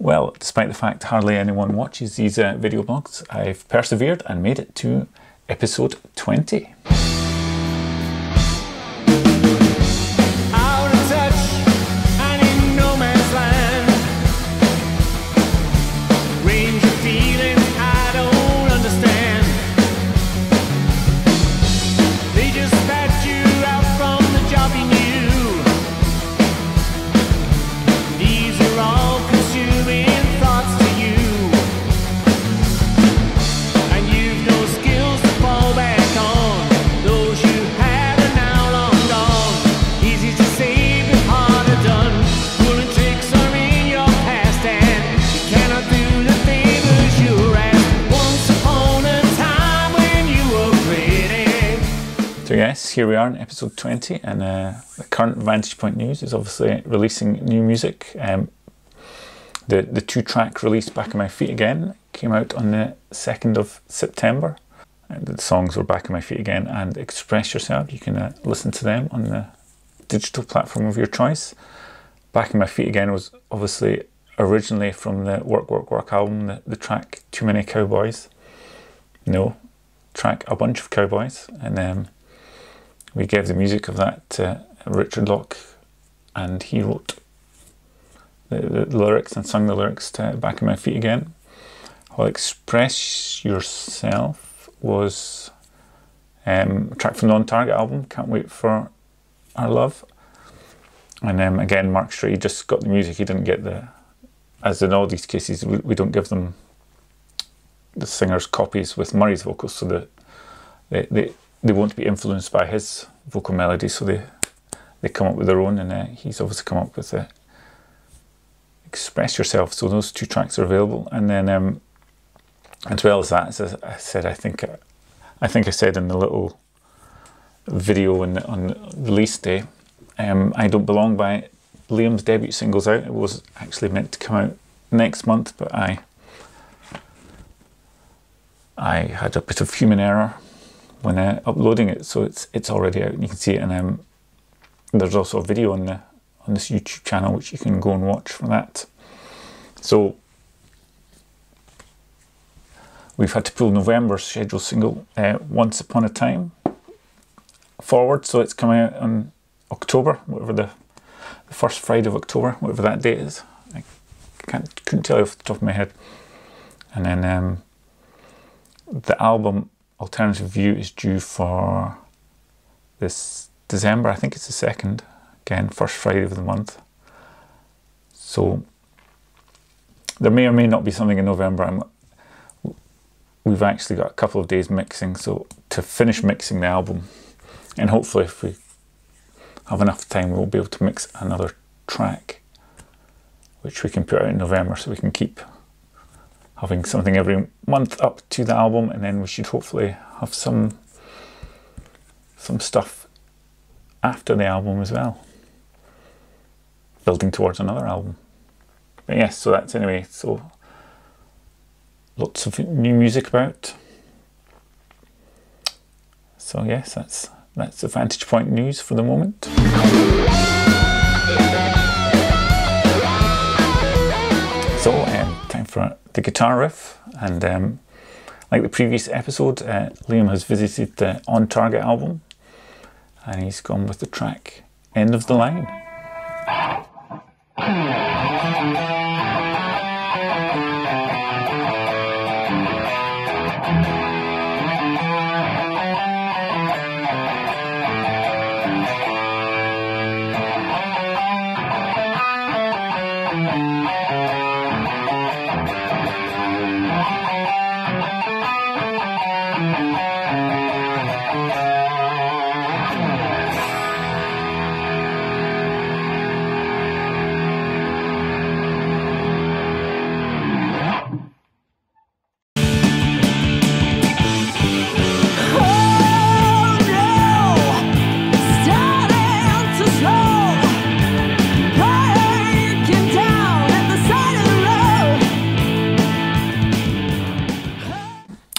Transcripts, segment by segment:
Well, despite the fact hardly anyone watches these video blogs, I've persevered and made it to episode 20. So yes, here we are in episode 20, and the current Vantage Point news is obviously releasing new music. The 2-track release, Back on My Feet Again, came out on the 2nd of September. The songs were Back on My Feet Again and Express Yourself. You can listen to them on the digital platform of your choice. Back on My Feet Again was obviously originally from the Work, Work, Work album, the track Too Many Cowboys. No, track A Bunch of Cowboys. And we gave the music of that to Richard Locke, and he wrote the lyrics and sung the lyrics to Back on My Feet Again. While Express Yourself was a track from the On-Target album, Can't Wait for Our Love. And again, Mark Straight just got the music, he didn't get as in all these cases, we don't give them the singer's copies with Murray's vocals, so that they won't be influenced by his vocal melody, so they come up with their own, and he's obviously come up with Express Yourself. So those 2 tracks are available, and then as well as that, as I said, I think I said in the little video on release day, I Don't Belong by Liam's debut single's out. It was actually meant to come out next month, but I had a bit of human error when uploading it, so it's already out and you can see it. And there's also a video on this YouTube channel which you can go and watch for that. So we've had to pull November's scheduled single, Once Upon a Time, forward, so it's coming out on October, whatever the first Friday of October, whatever that date is. I couldn't tell you off the top of my head. And then the album Alternative View is due for this December. I think it's the 2nd, again, first Friday of the month. So there may or may not be something in November. We've actually got a couple of days mixing, so to finish mixing the album, and hopefully if we have enough time we'll be able to mix another track which we can put out in November, so we can keep having something every month up to the album, and then we should hopefully have some stuff after the album as well, building towards another album. But yes, so that's anyway, so lots of new music about. So yes, that's the Vantage Point news for the moment. So time for the guitar riff, and like the previous episode, Liam has visited the On-Target album, and he's gone with the track End of the Line.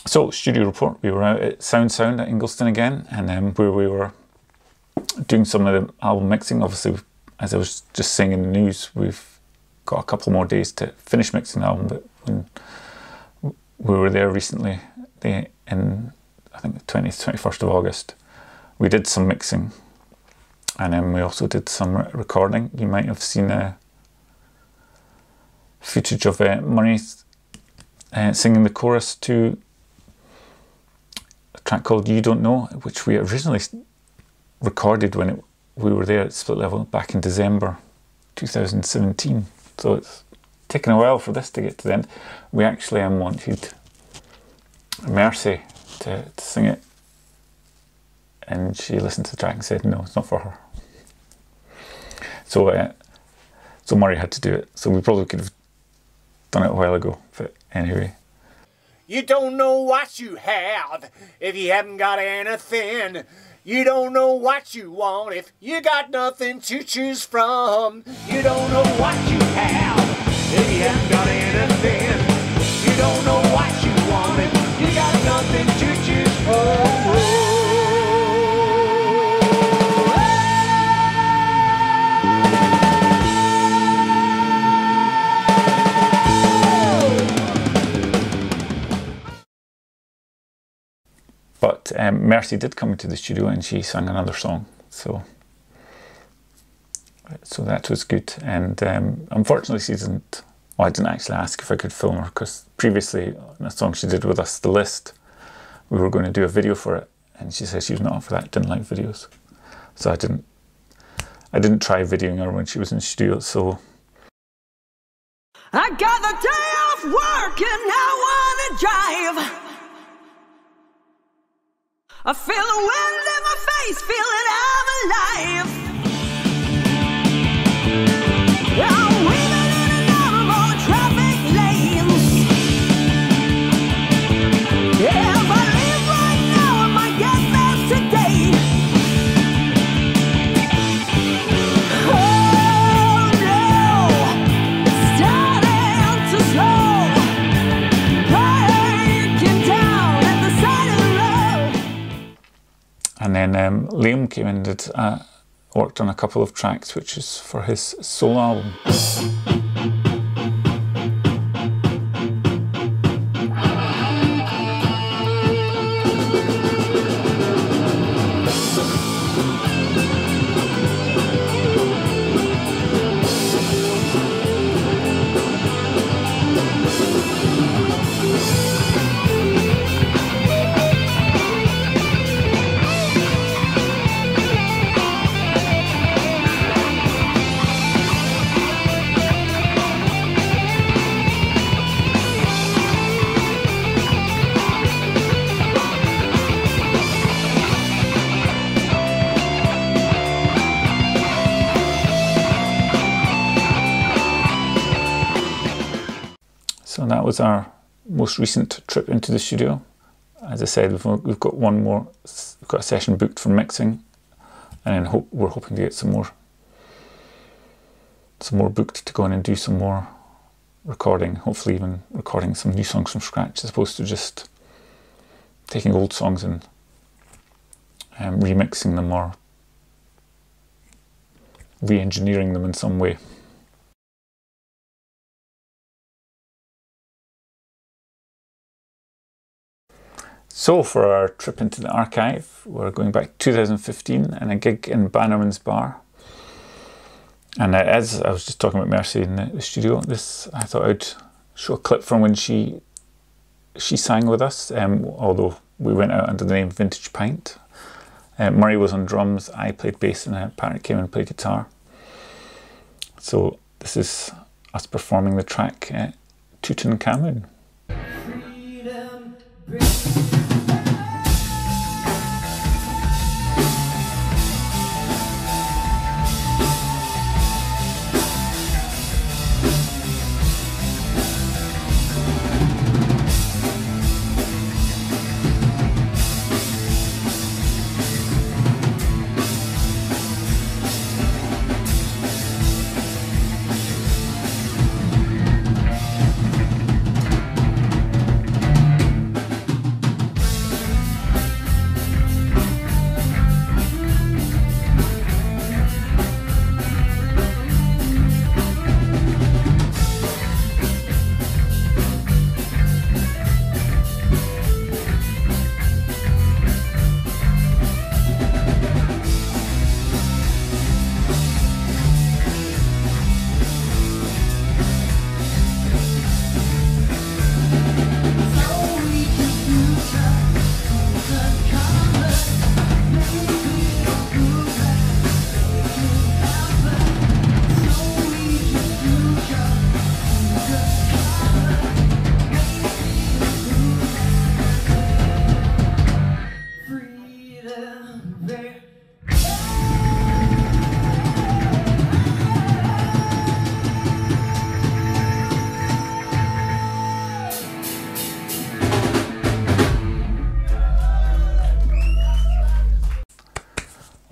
So, studio report, we were out at Sound at Ingliston again, and where we were doing some of the album mixing. Obviously, as I was just saying in the news, we've got a couple more days to finish mixing the album, but when we were there recently, in I think the 20th, 21st of August, we did some mixing, and then we also did some recording. You might have seen footage of Murray singing the chorus to a track called You Don't Know, which we originally recorded when we were there at Split Level back in December 2017. So it's taken a while for this to get to the end. We actually wanted Mercy to sing it, and she listened to the track and said no, it's not for her. So so Murray had to do it. So we probably could have done it a while ago, but anyway. You don't know what you have if you haven't got anything. You don't know what you want if you got nothing to choose from. You don't know what you have if you haven't got anything. You don't know what you want if you got nothing to choose from. But Mercy did come into the studio and she sang another song, so that was good. And unfortunately she didn't, well, I didn't actually ask if I could film her, because previously in a song she did with us, The List, we were going to do a video for it, and she said she was not up for that, didn't like videos. So I didn't try videoing her when she was in the studio. So I got the day off work and I wanna drive. I feel the wind in my face, feeling I'm alive. I'm weaving in and out of all the traffic lanes. Yeah, if I leave right now, I might get there today. Oh no, it's starting to slow. Breaking down at the side of the road. and then Liam came in and did worked on a couple of tracks, which is for his solo album. So that was our most recent trip into the studio. As I said, we've got one more, we've got a session booked for mixing, and then we're hoping to get some more booked to go in and do some more recording, hopefully even recording some new songs from scratch, as opposed to just taking old songs and remixing them or re-engineering them in some way. So for our trip into the archive, we're going back to 2015 and a gig in Bannerman's Bar. And as I was just talking about Mercy in the studio, I thought I'd show a clip from when she sang with us, although we went out under the name Vintage Pint. Murray was on drums, I played bass, and Patrick came and played guitar. So this is us performing the track Tutankhamun.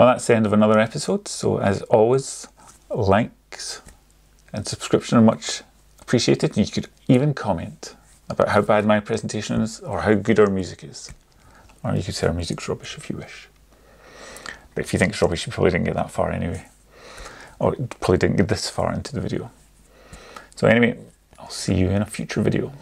Well, that's the end of another episode. So as always, likes and subscription are much appreciated. You could even comment about how bad my presentation is or how good our music is. Or you could say our music's rubbish if you wish. But if you think it's rubbish, you probably didn't get that far anyway. Or probably didn't get this far into the video. So anyway, I'll see you in a future video.